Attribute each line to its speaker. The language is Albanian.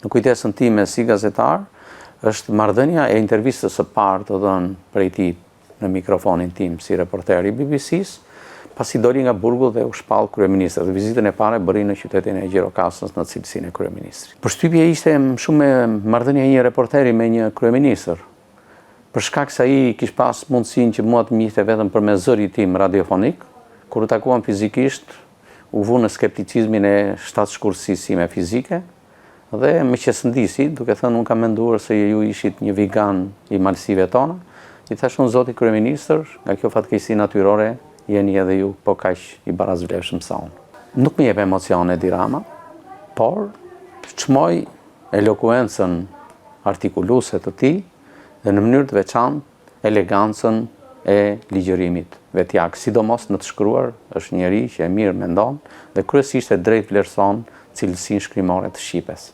Speaker 1: në kujtesën time si gazetar, është marrëdhënia e intervistës së parë të dhënë prej tij në mikrofonin tim si reporter i BBC-s, pasi doli nga burgu dhe u shpall kryeministri. Dhe vizitën e parë bëri në qytetin e Gjirokastës në cilësinë e kryeministrit. Përshtypja ishte shumë marrëdhënia e një reporteri me një kryeministër. Për shkak se ai kishte pas mundësinë që mua të njihte vetëm përmes zërit tim radiofonik, kur u takuam fizikisht, u vu në skepticizmin e shtatshkurësisë sime fizike dhe më qesëndisi, duke thënë unë kam menduar se ju ishit një vegan i malësive tona. I thash unë zoti kryeministër, nga kjo fatkeqësi natyrore jeni edhe ju po kaq i barazvlefshëm sa unë. Nuk më jep emocione Edi Rama, por çmoj elokuencën artikuluese të tij dhe në mënyrë të veçantë elegancën e ligjërimit vetjak, sidomos në të shkruar, është njeri që e mirë mendon dhe kryesisht e drejt vlerëson cilësinë shkrimore të shqipes.